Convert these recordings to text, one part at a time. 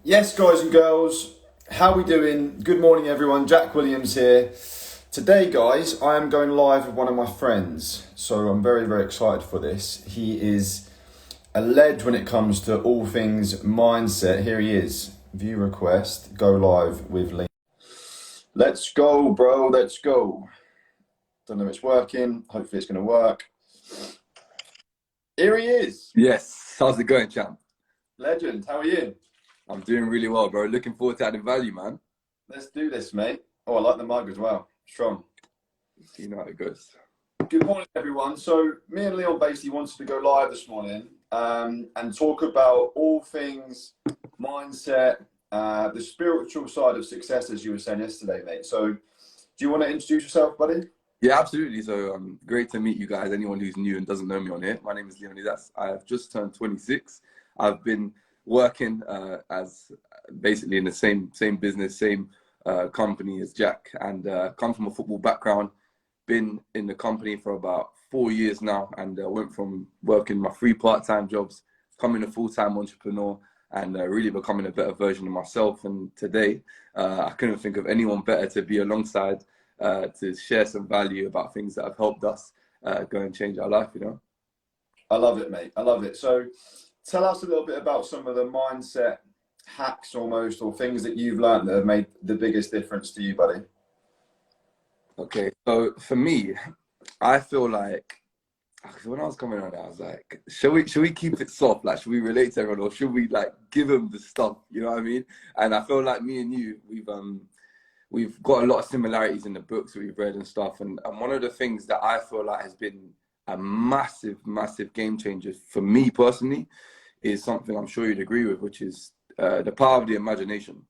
Yes, guys and girls, how we doing? Good morning, everyone. Jack Williams here. Today, guys, I am going live with one of my friends, so I'm very, very excited for this. He is a ledge when it comes to all things mindset. Here he is. View request. Go live with Lee. Let's go, bro. Let's go. Don't know if it's working. Hopefully, it's going to work. Here he is. Yes, how's it going, champ? Legend. How are you? I'm doing really well, bro. Looking forward to adding value, man. Let's do this, mate. Oh, I like the mug as well. Strong. You know how it goes. Good morning, everyone. So, me and Leon basically wanted to go live this morning and talk about all things mindset, the spiritual side of success, as you were saying yesterday, mate. So, do you want to introduce yourself, buddy? Yeah, absolutely. So, great to meet you guys. Anyone who's new and doesn't know me on here, my name is Leonidas. I have just turned 26. I've been working as basically in the same business, same company as Jack, and come from a football background. Been in the company for about 4 years now, and went from working my 3 part-time jobs, becoming a full-time entrepreneur, and really becoming a better version of myself. And today, I couldn't think of anyone better to be alongside to share some value about things that have helped us go and change our life, you know? I love it, mate. I love it. So, tell us a little bit about some of the mindset hacks almost, or things that you've learned that have made the biggest difference to you, buddy. Okay, so for me, I feel like when I was coming on, I was like, should we keep it soft? Like, should we relate to everyone, or should we like give them the stuff? You know what I mean? And I feel like me and you, we've got a lot of similarities in the books that we've read and stuff. And one of the things that I feel like has been a massive, massive game changer for me personally is something I'm sure you'd agree with, which is the power of the imagination,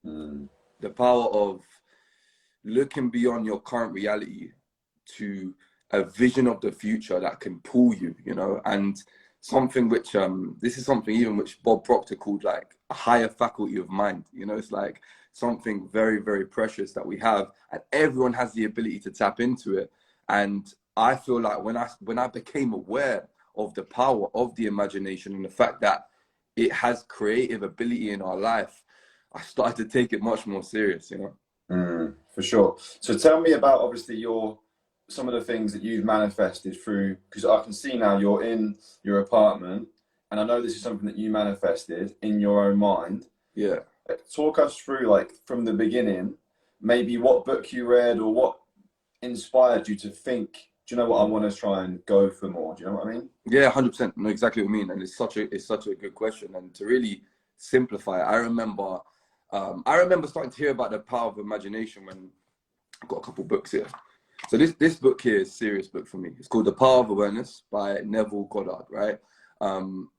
Mm. the power of looking beyond your current reality to a vision of the future that can pull you, you know, and something which this is something even which Bob Proctor called like a higher faculty of mind. You know, it's like something very, very precious that we have, and everyone has the ability to tap into it. And I feel like when I became aware of the power of the imagination and the fact that it has creative ability in our life, I started to take it much more serious, you know. For sure. So tell me about obviously your some of the things that you've manifested through, because I can see now you're in your apartment, and I know this is something that you manifested in your own mind. Yeah. Talk us through, like, from the beginning, maybe what book you read or what inspired you to think, do you know what, I want to try and go for more? Do you know what I mean? Yeah, 100%. Know exactly what I mean, and it's such a good question. And to really simplify it, I remember starting to hear about the power of imagination when I've got a couple books here. So this book here is a serious book for me. It's called The Power of Awareness by Neville Goddard, right?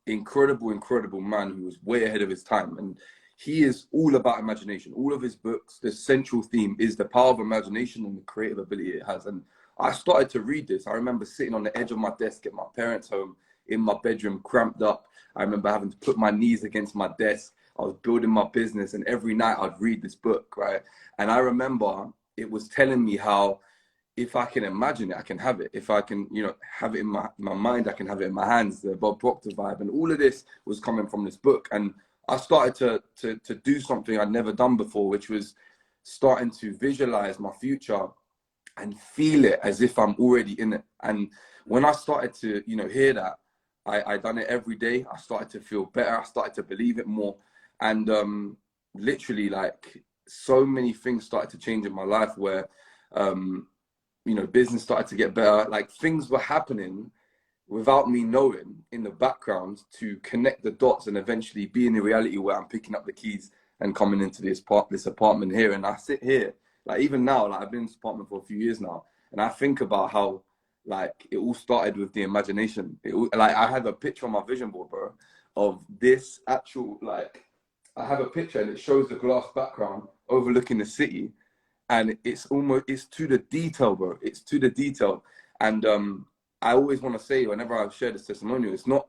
Incredible man who was way ahead of his time, and he is all about imagination. All of his books, the central theme is the power of imagination and the creative ability it has. And I started to read this. I remember sitting on the edge of my desk at my parents' home in my bedroom, cramped up. I remember having to put my knees against my desk. I was building my business, and every night I'd read this book, right? And I remember it was telling me how if I can imagine it, I can have it. If I can, you know, have it in my mind, I can have it in my hands. The Bob Proctor vibe, and all of this was coming from this book. And I started to do something I'd never done before, which was starting to visualize my future and feel it as if I'm already in it. And when I started to, you know, hear that, I done it every day. I started to feel better. I started to believe it more. And literally, like, so many things started to change in my life where, you know, business started to get better. Like, things were happening without me knowing in the background to connect the dots and eventually be in a reality where I'm picking up the keys and coming into this apartment here. And I sit here, like, even now, like, I've been in this apartment for a few years now, and I think about how, like, it all started with the imagination. Like, I have a picture on my vision board, bro, of this actual, like, I have a picture and it shows the glass background overlooking the city, and it's to the detail, bro. It's to the detail. And I always want to say, whenever I share this testimonial, it's not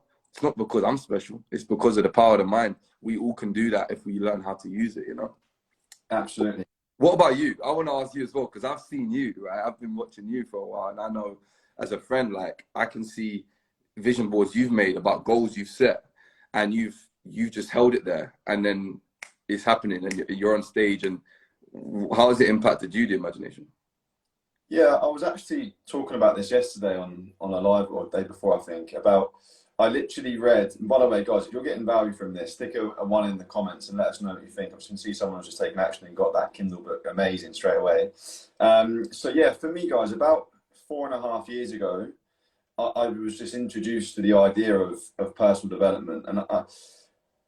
because I'm special. It's because of the power of the mind. We all can do that if we learn how to use it, you know. Absolutely. What about you? I want to ask you as well, because I've seen you, right? I've been watching you for a while, and I know as a friend, like, I can see vision boards you've made about goals you've set, and you've just held it there, and then is happening and you're on stage, and how has it impacted you, the imagination? Yeah, I was actually talking about this yesterday on a live, or the day before, I think, about I literally read, and by the way, guys, if you're getting value from this, stick a one in the comments and let us know what you think. I can see someone who's just taken action and got that Kindle book amazing straight away. So yeah, for me, guys, about 4.5 years ago, I was just introduced to the idea of personal development, and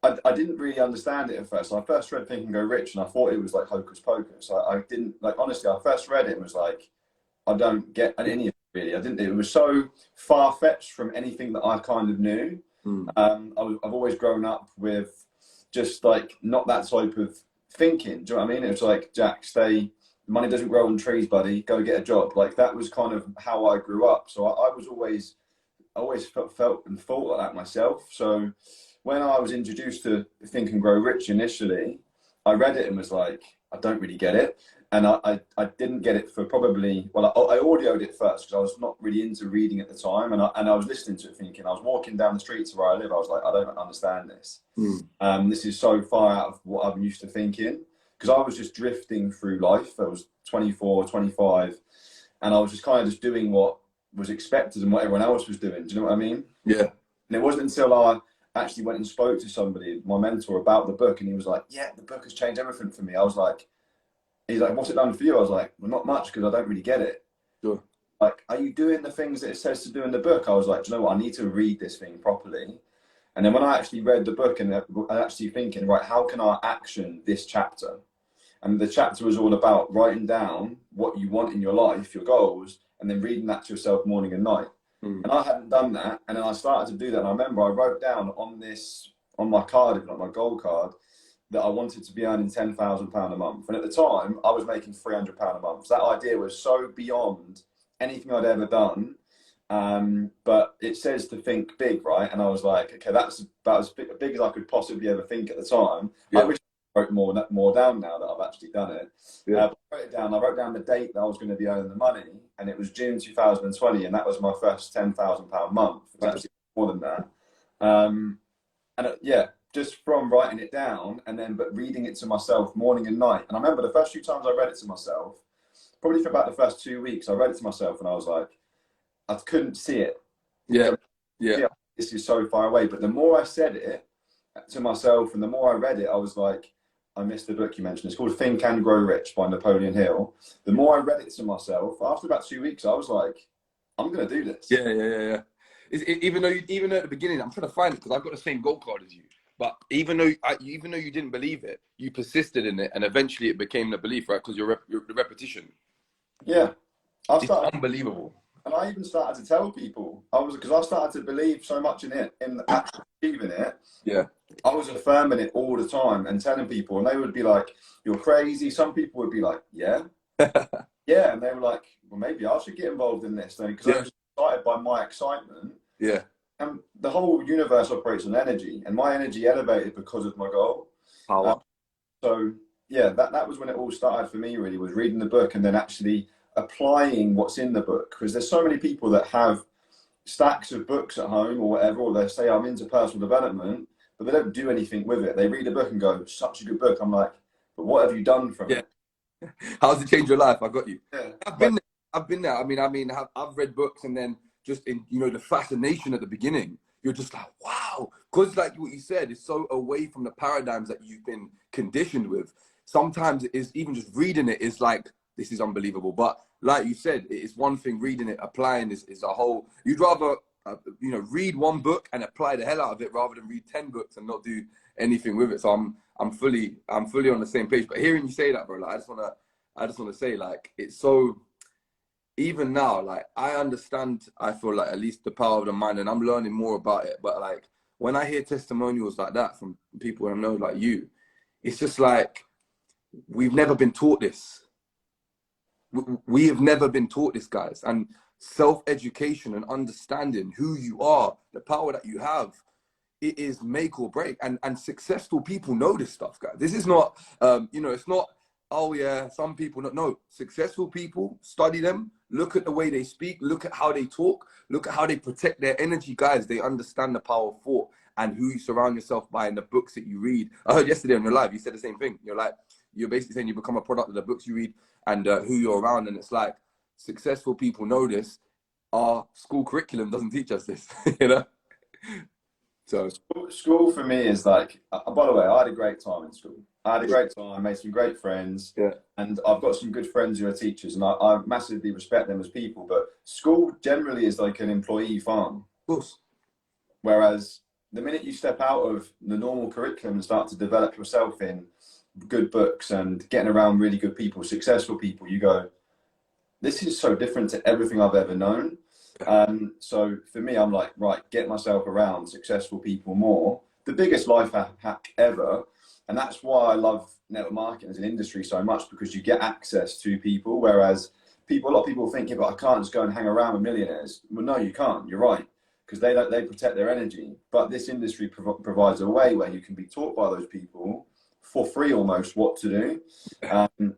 I didn't really understand it at first. So I first read Think and Go Rich, and I thought it was like hocus pocus. I didn't, like, honestly, I first read it and was like, I don't get any of it really. I didn't. It was so far fetched from anything that I kind of knew. I've always grown up with just like not that type of thinking. Do you know what I mean? It was like, Jack, stay. Money doesn't grow on trees, buddy. Go get a job. Like that was kind of how I grew up. So I was always felt and thought like that myself. So when I was introduced to Think and Grow Rich initially, I read it and was like, I don't really get it. And I didn't get it for probably, well, I audioed it first because I was not really into reading at the time. And I was listening to it thinking, I was walking down the streets where I live. I was like, I don't understand this. This is so far out of what I'm used to thinking, because I was just drifting through life. I was 24, 25, and I was just kind of just doing what was expected and what everyone else was doing. Do you know what I mean? Yeah. And it wasn't until I actually went and spoke to somebody, my mentor, about the book, and he was like, yeah, the book has changed everything for me. I was like, he's like, what's it done for you? I was like, well, not much, because I don't really get it. Sure. Like, are you doing the things that it says to do in the book? I was like, do you know what? I need to read this thing properly. And then when I actually read the book and I actually thinking, right, how can I action this chapter? And the chapter was all about writing down what you want in your life, your goals, and then reading that to yourself morning and night. And I hadn't done that. And then I started to do that. And I remember I wrote down on my card, like my goal card, that I wanted to be earning £10,000 a month. And at the time, I was making £300 a month. So that idea was so beyond anything I'd ever done. But it says to think big, right? And I was like, okay, that's about as big as I could possibly ever think at the time. Yeah. I wish I wrote more down now that I've actually done it. Yeah. I wrote down the date that I was going to be earning the money, and it was June 2020, and that was my first £10,000 month. It was actually more than that. Yeah, just from writing it down but reading it to myself morning and night. And I remember the first few times I read it to myself, probably for about the first 2 weeks, I read it to myself and I was like, I couldn't see it. Yeah. This is so far away. But the more I said it to myself and the more I read it, I was like, I missed the book you mentioned. It's called Think and Grow Rich by Napoleon Hill. The more I read it to myself, after about 2 weeks, I was like, I'm going to do this. Yeah. Even though at the beginning, I'm trying to find it because I've got the same goal card as you. But even though you didn't believe it, you persisted in it, and eventually it became the belief, right? Because the repetition. Yeah, It's unbelievable. And I even started to tell people because I started to believe so much in it, in actually achieving it. Yeah, I was affirming it all the time and telling people, and they would be like, "You're crazy." Some people would be like, "Yeah, yeah," and they were like, "Well, maybe I should get involved in this thing," because I was excited by my excitement. Yeah. And the whole universe operates on energy, and my energy elevated because of my goal. Power. So yeah, that was when it all started for me. Really, was reading the book and then actually applying what's in the book, because there's so many people that have stacks of books at home or whatever, or they say I'm into personal development, but they don't do anything with it. They read a book and go, "Such a good book." I'm like, but what have you done from it? How's it changed your life? I got you. Yeah. I've been there. I mean, I've read books, and then just in the fascination at the beginning, you're just like, wow, because like what you said, it's so away from the paradigms that you've been conditioned with. Sometimes it is even just reading it is like, this is unbelievable. But like you said, it's one thing reading it, applying is a whole. You'd rather read one book and apply the hell out of it rather than read 10 books and not do anything with it. So I'm fully on the same page. But hearing you say that, bro, like, I just wanna say, like, it's so. Even now, like, I understand, I feel like at least the power of the mind, and I'm learning more about it. But like, when I hear testimonials like that from people I know like you, it's just like, we've never been taught this. We have never been taught this, guys. And self-education and understanding who you are, the power that you have, it is make or break. And successful people know this stuff, guys. This is not, it's not, oh yeah, some people don't know. Successful people, study them, look at the way they speak, look at how they talk, look at how they protect their energy, guys. They understand the power of thought. and who you surround yourself by and the books that you read. I heard yesterday on your live, you said the same thing. You're like, you're basically saying you become a product of the books you read and who you're around. And it's like, successful people know this. Our school curriculum doesn't teach us this, you know? So School for me is like, by the way, I had a great time in school. I had a great time, made some great friends, yeah, and I've got some good friends who are teachers, and I massively respect them as people. But school generally is like an employee farm. of course. Whereas the minute you step out of the normal curriculum and start to develop yourself in good books and getting around really good people, successful people, you go, this is so different to everything I've ever known. So for me, I'm like, right, get myself around successful people more. The biggest life hack ever. And that's why I love network marketing as an industry so much, because you get access to people. Whereas a lot of people think, yeah, but I can't just go and hang around with millionaires. Well, no, you can't. You're right. Because they protect their energy. But this industry provides a way where you can be taught by those people for free almost what to do,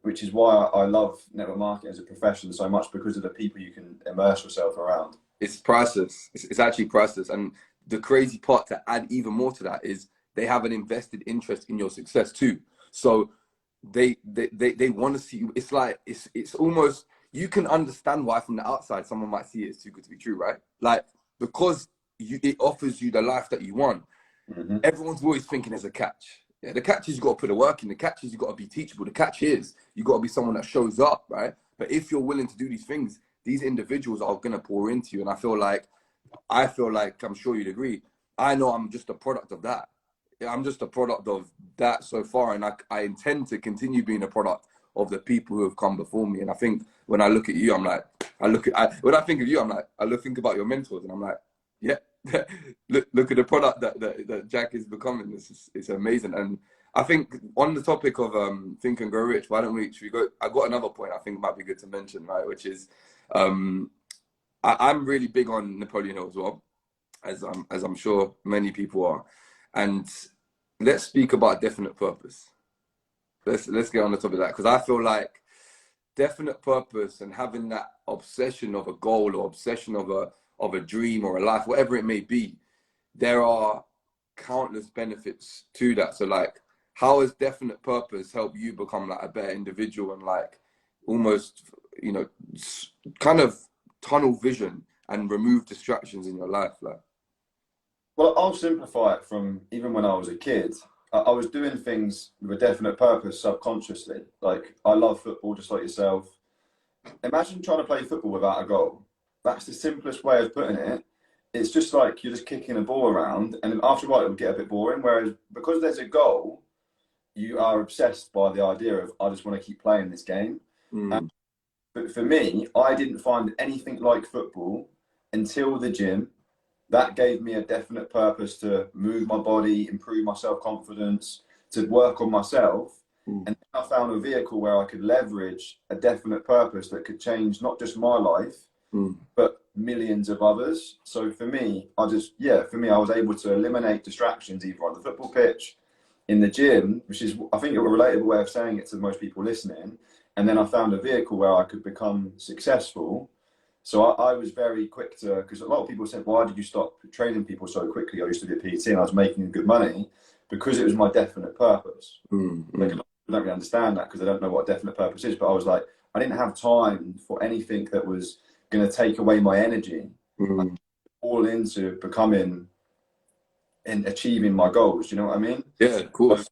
which is why I love network marketing as a profession so much, because of the people you can immerse yourself around. It's priceless. It's actually priceless. And the crazy part to add even more to that is they have an invested interest in your success too. So they want to see you. It's like, it's almost, you can understand why from the outside someone might see it as too good to be true, right? Like, because it offers you the life that you want. Mm-hmm. Everyone's always thinking there's a catch. Yeah, the catch is you got to put the work in. The catch is you got to be teachable. The catch is you got to be someone that shows up, right? But if you're willing to do these things, these individuals are going to pour into you. And I feel like, I'm sure you'd agree, I know I'm just a product of that. I'm just a product of that so far. And I intend to continue being a product of the people who have come before me. And I think when I look at you, I'm like, when I think of you, I'm like, think about your mentors and I'm like, yeah, look at the product that Jack is becoming. It's amazing. And I think on the topic of Think and Grow Rich, why don't we go? I got another point I think might be good to mention, right? Which is I'm really big on Napoleon Hill as well, as I'm sure many people are. And let's speak about definite purpose. Let's get on the topic of that, because I feel like definite purpose and having that obsession of a goal or obsession of a dream or a life, whatever it may be, there are countless benefits to that. So like, how has definite purpose helped you become like a better individual and like almost, you know, kind of tunnel vision and remove distractions in your life? Like, well, I'll simplify it from even when I was a kid. I was doing things with a definite purpose subconsciously. Like, I love football just like yourself. Imagine trying to play football without a goal. That's the simplest way of putting it. It's just like you're just kicking a ball around, and after a while it will get a bit boring. Whereas because there's a goal, you are obsessed by the idea of, I just want to keep playing this game. But for me, I didn't find anything like football until the gym. That gave me a definite purpose to move my body, improve my self-confidence, to work on myself. And I found a vehicle where I could leverage a definite purpose that could change not just my life, but millions of others. So for me, I was able to eliminate distractions either on the football pitch, in the gym, which is, I think, a relatable way of saying it to most people listening. And then I found a vehicle where I could become successful. So I was very quick to, because a lot of people said, why did you stop training people so quickly? I used to be a PT and I was making good money, because it was my definite purpose. Like, I don't really understand that because I don't know what a definite purpose is, but I was like, I didn't have time for anything that was going to take away my energy. Like, all into becoming and achieving my goals. You know what I mean? yeah, of course. So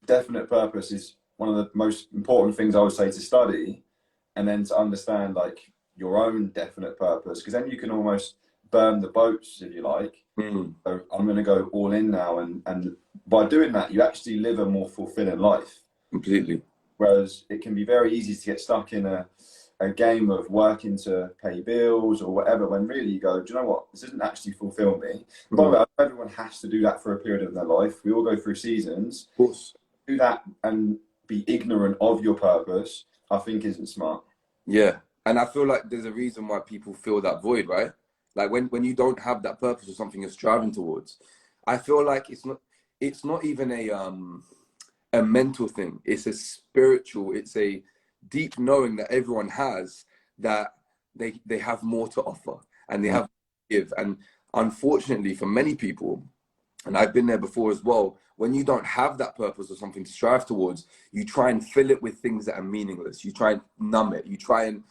definite purpose is one of the most important things I would say to study, and then to understand like your own definite purpose, because then you can almost burn the boats if you like. So I'm going to go all in now, and by doing that you actually live a more fulfilling life. Completely. Whereas it can be very easy to get stuck in a game of working to pay bills or whatever, when really you go, do you know what, this doesn't actually fulfill me. By the way, everyone has to do that for a period of their life. We all go through seasons. Of course. Do that and be ignorant of your purpose, I think, isn't smart. Yeah. And I feel like there's a reason why people feel that void, right? Like when you don't have that purpose or something you're striving towards, I feel like it's not even a mental thing. It's a spiritual, it's a deep knowing that everyone has, that they have more to offer and they have to give. And unfortunately for many people, and I've been there before as well. When you don't have that purpose or something to strive towards, you try and fill it with things that are meaningless. You try and numb it. You try and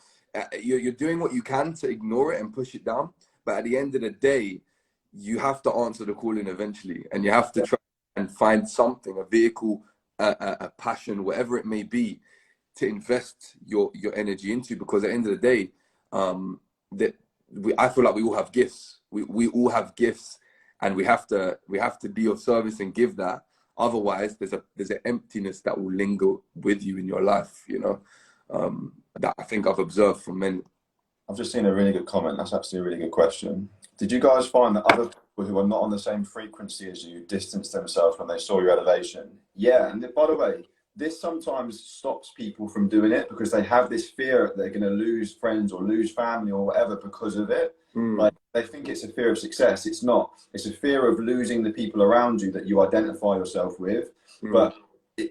you're doing what you can to ignore it and push it down. But at the end of the day, you have to answer the calling eventually, and you have to try and find something, a vehicle, a passion, whatever it may be, to invest your energy into. Because at the end of the day, I feel like we all have gifts. We all have gifts, and we have to be of service and give that. Otherwise, there's an emptiness that will linger with you in your life. You know, that I think I've observed from many. I've just seen a really good comment. That's actually a really good question. Did you guys find that other people who are not on the same frequency as you distanced themselves when they saw your elevation? Yeah, and by the way, this sometimes stops people from doing it because they have this fear that they're going to lose friends or lose family or whatever because of it. Like they think it's a fear of success. It's not. It's a fear of losing the people around you that you identify yourself with. But at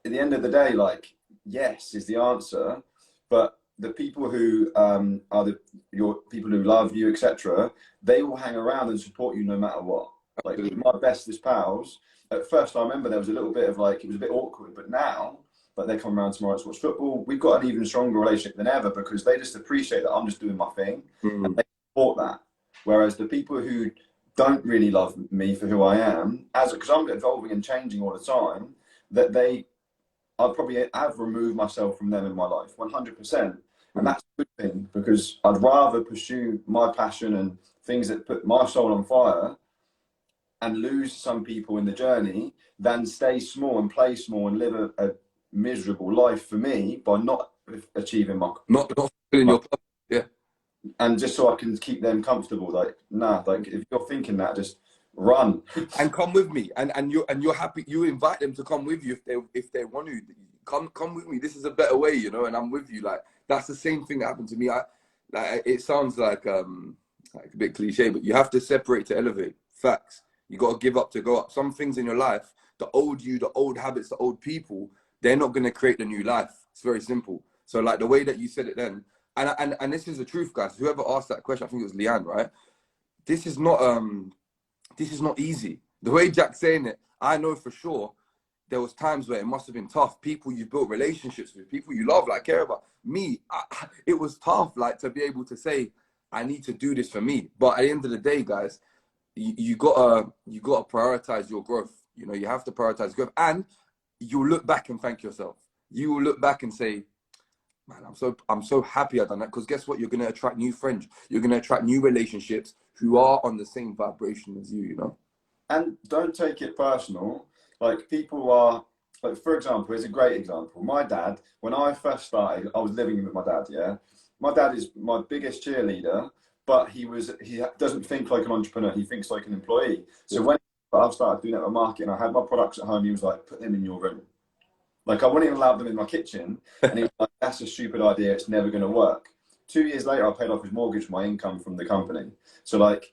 the end of the day, like, yes is the answer, but the people who are your people who love you, etc., they will hang around and support you no matter what. Like my bestest pals, at first I remember there was a little bit of like, it was a bit awkward, but now like they come around tomorrow to watch football, we've got an even stronger relationship than ever because they just appreciate that I'm just doing my thing and they support that. Whereas the people who don't really love me for who I am, because I'm evolving and changing all the time, that I probably have removed myself from them in my life, 100%. And that's a good thing because I'd rather pursue my passion and things that put my soul on fire and lose some people in the journey than stay small and play small and live a miserable life for me by not achieving not fulfilling your purpose. Yeah. And just so I can keep them comfortable. Like, nah, like if you're thinking that, just run and come with me, and you're happy. You invite them to come with you if they want to. Come with me. This is a better way, you know. And I'm with you. Like that's the same thing that happened to me. It sounds like a bit cliche, but you have to separate to elevate. Facts. You got to give up to go up. Some things in your life, the old you, the old habits, the old people, they're not going to create the new life. It's very simple. So like the way that you said it then, and this is the truth, guys. Whoever asked that question, I think it was Leanne, right? This is not easy. The way Jack's saying it, I know for sure there was times where it must have been tough. People you built relationships with, people you love, like care about. Me, it was tough, like to be able to say, I need to do this for me. But at the end of the day, guys, you gotta prioritize your growth. You know, you have to prioritize growth, and you'll look back and thank yourself. You will look back and say, man, I'm so happy I done that, because guess what? You're gonna attract new friends. You're gonna attract new relationships who are on the same vibration as you. You know. And don't take it personal. Like people are, like for example, here's a great example. My dad, when I first started, I was living with my dad. Yeah, my dad is my biggest cheerleader, but he doesn't think like an entrepreneur. He thinks like an employee. So when I started doing network marketing, I had my products at home. He was like, put them in your room. Like I wouldn't even allow them in my kitchen, and he was like, that's a stupid idea. It's never going to work. 2 years later, I paid off his mortgage, my income from the company. So like,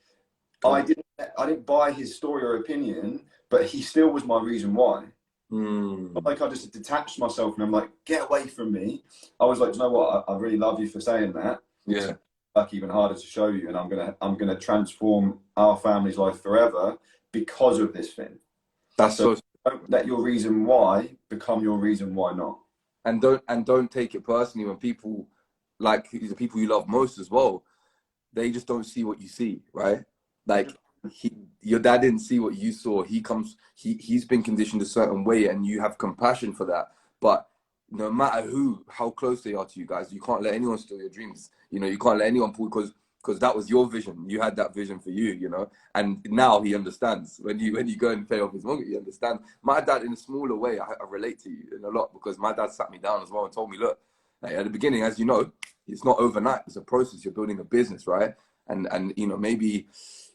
I didn't buy his story or opinion, but he still was my reason why. Like I just detached myself and I'm like, get away from me. I was like, you know what? I really love you for saying that. Yeah. So work even harder to show you, and I'm gonna transform our family's life forever because of this thing. That's so. Don't let your reason why become your reason why not. And don't take it personally when people, like the people you love most as well, they just don't see what you see, right? Like your dad didn't see what you saw. He's been conditioned a certain way, and you have compassion for that. But no matter how close they are to you guys, you can't let anyone steal your dreams. You know, you can't let anyone pull, because that was your vision. You had that vision for you, you know. And now he understands. When you go and pay off his mortgage, he understands. My dad, in a smaller way, I relate to you in a lot, because my dad sat me down as well and told me, look, like at the beginning, as you know, it's not overnight. It's a process. You're building a business, right? And you know, maybe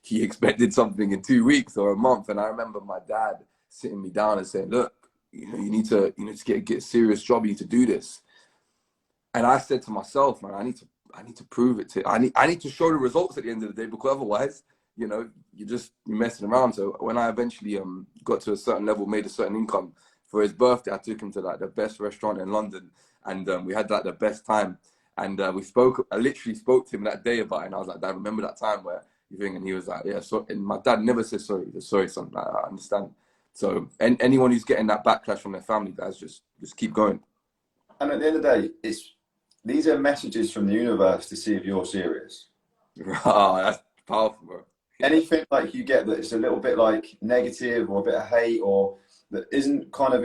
he expected something in 2 weeks or a month. And I remember my dad sitting me down and saying, look, you know, you need to get a serious job. You need to do this. And I said to myself, man, I need to prove it to, I need to show the results at the end of the day, because otherwise, you know, you're messing around. So when I eventually got to a certain level, made a certain income, for his birthday, I took him to like the best restaurant in London, and we had like the best time. And I literally spoke to him that day about it, and I was like, Dad, remember that time where You think? And he was like, yeah. So, and my dad never said sorry. Just sorry, son. I understand. So, and anyone who's getting that backlash from their family, guys, just keep going. And at the end of the day, these are messages from the universe to see if you're serious. Oh, that's powerful, bro. Anything like you get that it's a little bit like negative or a bit of hate or that isn't kind of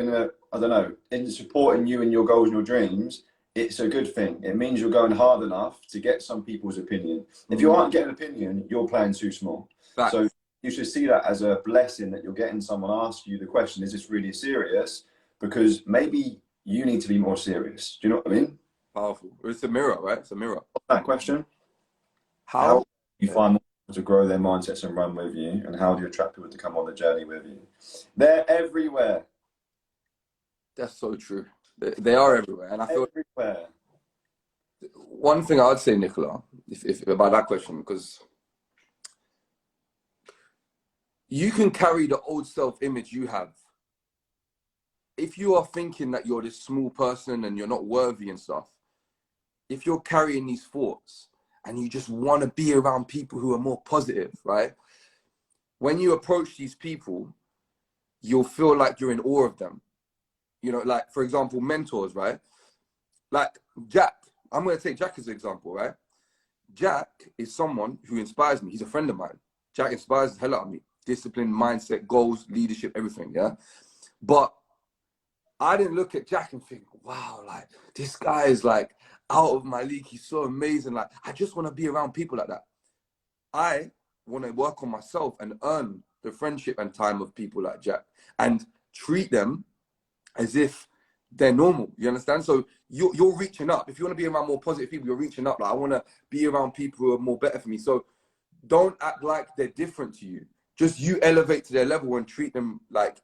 in supporting you and your goals and your dreams, it's a good thing. It means you're going hard enough to get some people's opinion. If you aren't getting an opinion, you're playing too small. Fact. So you should see that as a blessing that you're getting someone ask you the question, is this really serious? Because maybe you need to be more serious. Do you know what I mean? Powerful. It's a mirror, right? It's a mirror. That question. How you find more people to grow their mindsets and run with you, and how do you attract people to come on the journey with you? They're everywhere. That's so true. They are everywhere, and I feel everywhere. One thing I'd say, Nicola, if about that question, because you can carry the old self-image you have. If you are thinking that you're this small person and you're not worthy and stuff, if you're carrying these thoughts and you just want to be around people who are more positive, right? When you approach these people, you'll feel like you're in awe of them. You know, like, for example, mentors, right? Like Jack, I'm going to take Jack as an example, right? Jack is someone who inspires me. He's a friend of mine. Jack inspires the hell out of me. Discipline, mindset, goals, leadership, everything, yeah? But I didn't look at Jack and think, wow, like, this guy is like out of my league. He's so amazing. Like, I just want to be around people like that. I want to work on myself and earn the friendship and time of people like Jack and treat them as if they're normal. You understand? So you're reaching up. If you want to be around more positive people, you're reaching up. Like, I want to be around people who are more better for me. So don't act like they're different to you. Just you elevate to their level and treat them like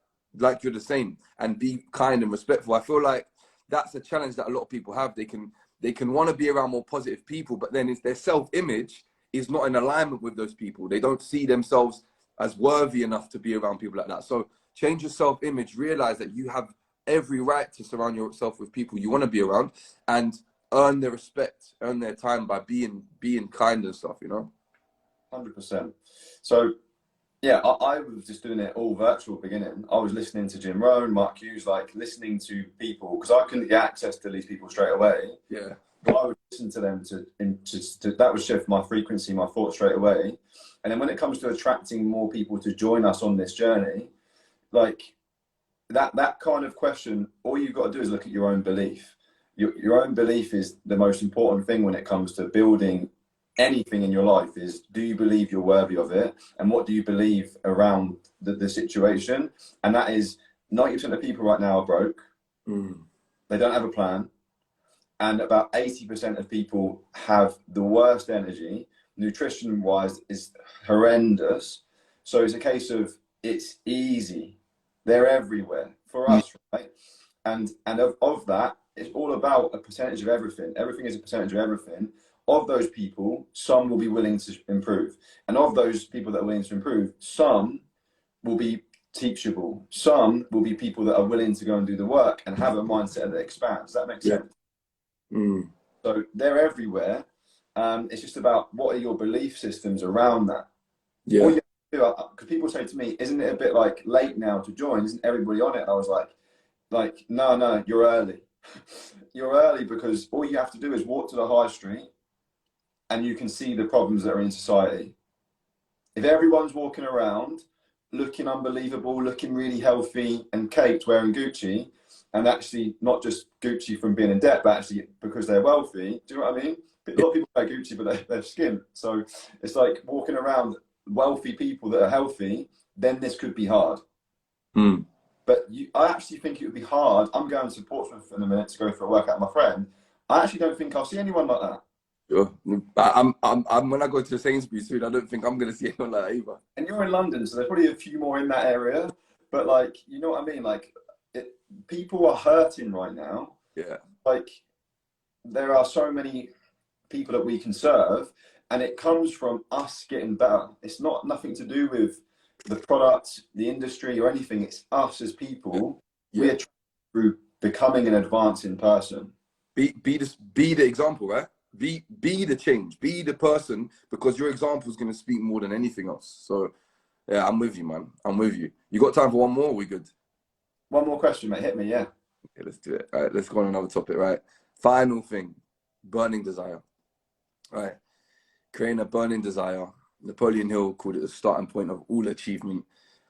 you're the same, and be kind and respectful. I feel like that's a challenge that a lot of people have. They can want to be around more positive people, but then it's their self-image is not in alignment with those people. They don't see themselves as worthy enough to be around people like that. So change your self-image, realize that you have every right to surround yourself with people you want to be around, and earn their respect, earn their time by being kind and stuff, you know? 100%. So yeah, I was just doing it all virtual at the beginning. I was listening to Jim Rohn, Mark Hughes, like listening to people, because I couldn't get access to these people straight away. Yeah. But I would listen to them that would shift my frequency, my thoughts straight away. And then when it comes to attracting more people to join us on this journey, like that kind of question, all you've got to do is look at your own belief. Your own belief is the most important thing when it comes to building anything in your life. Is, do you believe you're worthy of it? And what do you believe around the situation? And that is 90% of people right now are broke. They don't have a plan. And about 80% of people have the worst energy. Nutrition wise is horrendous. So it's a case of, it's easy. They're everywhere for us, right? And of that, it's all about a percentage of everything. Everything is a percentage of everything. Of those people, some will be willing to improve. And of those people that are willing to improve, some will be teachable. Some will be people that are willing to go and do the work and have a mindset that expands. Does that make sense? So they're everywhere. It's just about, what are your belief systems around that? Yeah. All you have to do, because people say to me, isn't it a bit like late now to join? Isn't everybody on it? And I was like, no, you're early. You're early, because all you have to do is walk to the high street and you can see the problems that are in society. If everyone's walking around looking unbelievable, looking really healthy and caked, wearing Gucci, and actually not just Gucci from being in debt, but actually because they're wealthy, do you know what I mean? A lot of people wear Gucci, but they're skint. So it's like walking around wealthy people that are healthy, then this could be hard. But I actually think it would be hard. I'm going to Portsmouth in a minute to go for a workout with my friend. I actually don't think I'll see anyone like that. Sure. I'm when I go to the Sainsbury's soon, I don't think I'm going to see anyone like that either. And you're in London, so there's probably a few more in that area. But like, you know what I mean? Like, people are hurting right now. Yeah. Like, there are so many people that we can serve, and it comes from us getting better. It's nothing to do with the product, the industry, or anything. It's us as people. We are through becoming an advancing person. Be the example, right? Be the change. Be the person, because your example is going to speak more than anything else. So, yeah, I'm with you, man. I'm with you. You got time for one more? Or we good? One more question, mate. Hit me, yeah. Okay, let's do it. All right, let's go on another topic, right? Final thing, burning desire. All right. Creating a burning desire. Napoleon Hill called it the starting point of all achievement.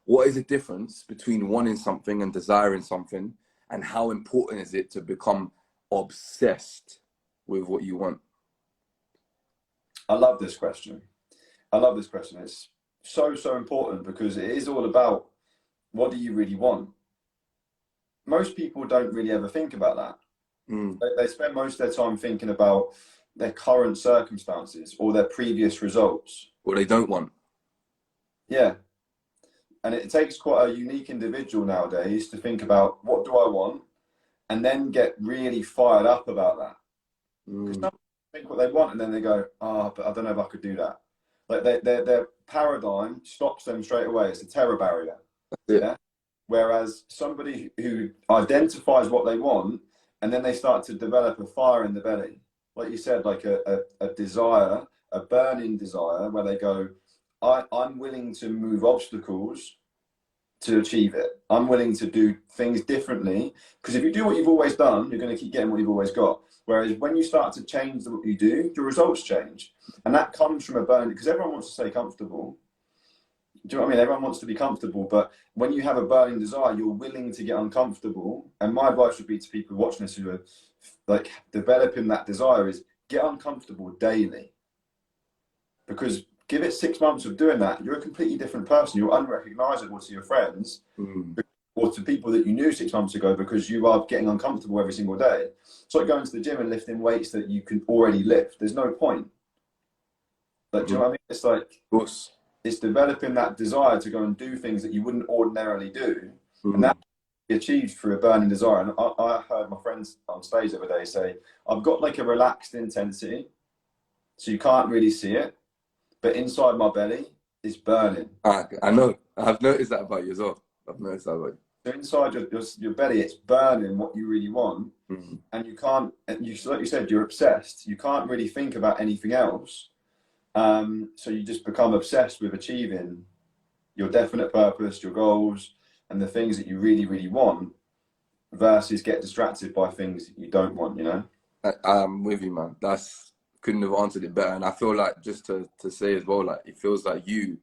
What is the difference between wanting something and desiring something? And how important is it to become obsessed with what you want? I love this question. I love this question. It's so, so important because it is all about what do you really want? Most people don't really ever think about that. They spend most of their time thinking about their current circumstances or their previous results. What they don't want. Yeah. And it takes quite a unique individual nowadays to think about what do I want and then get really fired up about that. Because some people think what they want and then they go, but I don't know if I could do that. Like their paradigm stops them straight away. It's a terror barrier. Yeah. Whereas somebody who identifies what they want and then they start to develop a fire in the belly, like you said, like a desire, a burning desire, where they go, I'm willing to move obstacles to achieve it. I'm willing to do things differently. Because if you do what you've always done, you're going to keep getting what you've always got. Whereas when you start to change what you do, your results change. And that comes from a burning, because everyone wants to stay comfortable. Do you know what I mean? Everyone wants to be comfortable, but when you have a burning desire, you're willing to get uncomfortable. And my advice would be to people watching this who are like developing that desire is get uncomfortable daily. Because give it 6 months of doing that, you're a completely different person. You're unrecognizable to your friends or to people that you knew 6 months ago because you are getting uncomfortable every single day. It's like going to the gym and lifting weights that you can already lift. There's no point. Like, do you know what I mean? It's like, of course. It's developing that desire to go and do things that you wouldn't ordinarily do. And that can be achieved through a burning desire. And I heard my friends on stage the other day say, I've got like a relaxed intensity, so you can't really see it, but inside my belly is burning. I know. I've noticed that about you as well. I've noticed that about you. So inside your belly, it's burning what you really want. And you can't, like you said, you're obsessed. You can't really think about anything else. So you just become obsessed with achieving your definite purpose, your goals, and the things that you really, really want versus get distracted by things that you don't want, you know? I'm with you, man. Couldn't have answered it better. And I feel like, just to say as well, like, it feels like you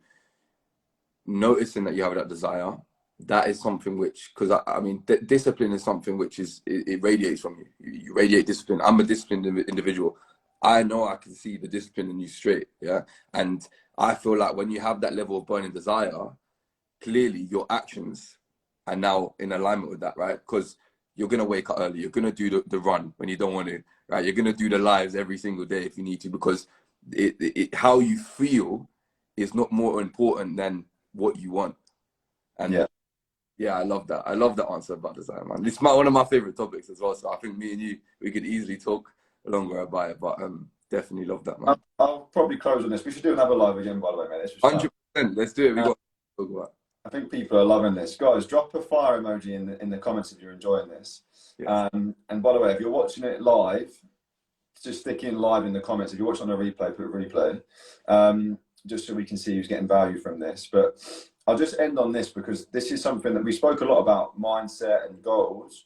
noticing that you have that desire, that is something which, because I mean, discipline is something which it radiates from you. You radiate discipline. I'm a disciplined individual. I know I can see the discipline in you straight, yeah? And I feel like when you have that level of burning desire, clearly your actions are now in alignment with that, right? Because you're going to wake up early. You're going to do the run when you don't want to, right? You're going to do the lives every single day if you need to, because how you feel is not more important than what you want. And yeah, I love that. I love that answer about desire, man. It's one of my favorite topics as well. So I think me and you, we could easily talk longer about it, but definitely love that, man. I'll probably close on this. We should do another live again, by the way, mate. 100%. Let's do it. We got to talk about. I think people are loving this. Guys, drop a fire emoji in the comments if you're enjoying this. Yes. And by the way, if you're watching it live, just stick in live in the comments. If you're watching on a replay, put replay, just so we can see who's getting value from this. But I'll just end on this because this is something that we spoke a lot about, mindset and goals,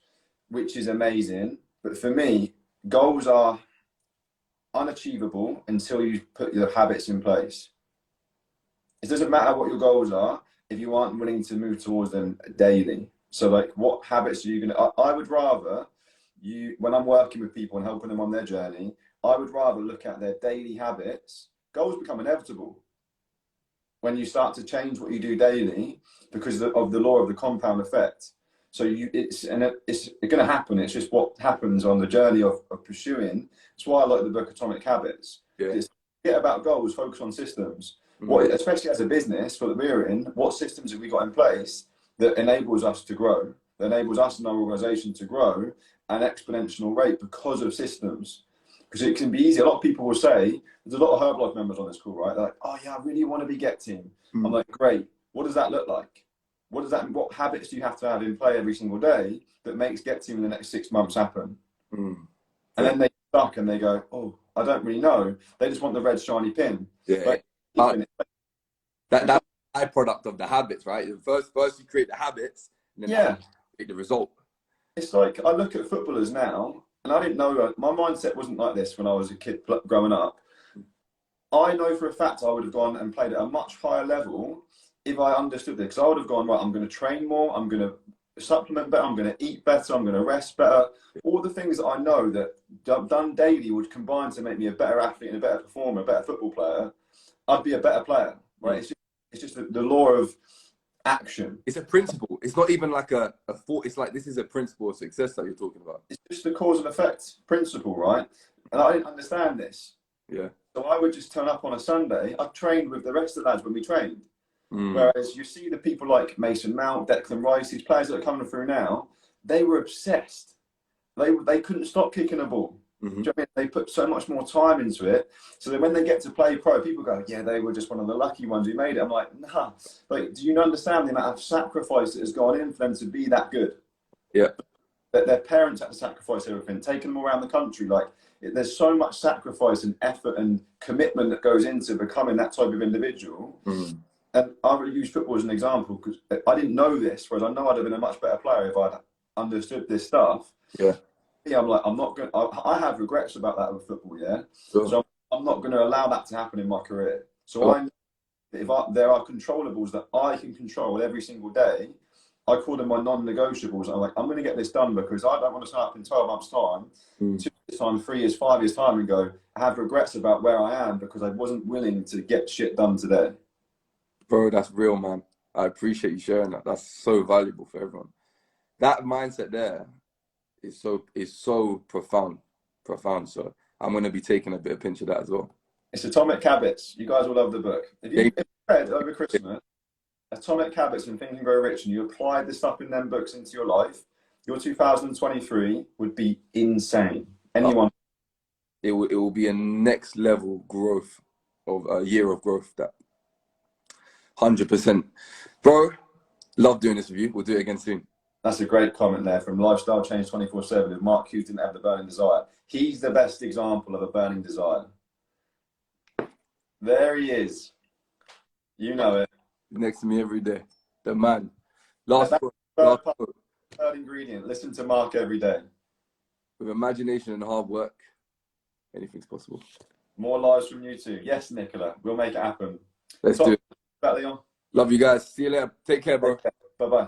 which is amazing. But for me, goals are unachievable until you put your habits in place. It doesn't matter what your goals are if you aren't willing to move towards them daily. So like, what habits are you going to, I would rather when I'm working with people and helping them on their journey, I would rather look at their daily habits. Goals become inevitable when you start to change what you do daily because of the law of the compound effect. So it's going to happen. It's just what happens on the journey of pursuing. That's why I like the book Atomic Habits. Yeah. It's forget about goals, focus on systems. What, especially as a business that we're in, what systems have we got in place that enables us to grow, that enables us and our organization to grow at an exponential rate because of systems? Because it can be easy. A lot of people will say, there's a lot of Herbalife members on this call, right? They're like, oh yeah, I really want to be Get Team. I'm like, great. What does that look like? What habits do you have to have in play every single day that makes Get Team in the next 6 months happen? And then they stuck and they go, oh, I don't really know. They just want the red shiny pin. Yeah. But That's a byproduct of the habits, right? First you create the habits, and then yeah, you create the result. it's like I look at footballers now, and I didn't know my mindset wasn't like this when I was a kid growing up. I know for a fact I would have gone and played at a much higher level if I understood this. Because I would have gone, right, I'm going to train more, I'm going to supplement better, I'm going to eat better, I'm going to rest better. All the things that I know that done daily would combine to make me a better athlete and a better performer, a better football player. I'd be a better player, right? It's just the law of action. It's a principle. It's not even like a thought. It's like this is a principle of success that you're talking about. It's just the cause and effect principle, right? And I didn't understand this. Yeah. So I would just turn up on a Sunday. I trained with the rest of the lads when we trained. Whereas you see the people like Mason Mount, Declan Rice, these players that are coming through now, they were obsessed. They couldn't stop kicking a ball. Do you know what I mean? They put so much more time into it. So that when they get to play pro, people go, yeah, they were just one of the lucky ones who made it. I'm like, nah. Like, do you understand the amount of sacrifice that has gone in for them to be that good? Yeah. That their parents had to sacrifice everything, taking them around the country. Like, there's so much sacrifice and effort and commitment that goes into becoming that type of individual. And I really use football as an example because I didn't know this, whereas I know I'd have been a much better player if I'd understood this stuff. Yeah. Yeah, I'm like, I'm not going. I have regrets about that with football. Yeah, so I'm not going to allow that to happen in my career. So I, if there are controllables that I can control every single day, I call them my non-negotiables. I'm like, I'm going to get this done because I don't want to start up in 12 months' time, 2 years' time, 3 years, 5 years' time, and go I have regrets about where I am because I wasn't willing to get shit done today. Bro, that's real, man. I appreciate you sharing that. That's so valuable for everyone. That mindset there is so profound. So I'm going to be taking a bit of pinch of that as well. It's Atomic Habits. You guys will love the book. If you read over Christmas Atomic Habits and Think and Grow Rich and you applied the stuff in them books into your life, your 2023 would be insane. Anyone? It will be a next level growth of a year of growth. That 100%. Bro, love doing this with you. We'll do it again soon. That's a great comment there from Lifestyle Change 24/7. If Mark Hughes didn't have the burning desire, he's the best example of a burning desire. There he is. You know it. Next to me every day. The man. Last third ingredient. Listen to Mark every day. With imagination and hard work, anything's possible. More lives from you too. Yes, Nicola. We'll make it happen. Let's do it. Leon. Love you guys. See you later. Take care, bro. Bye-bye.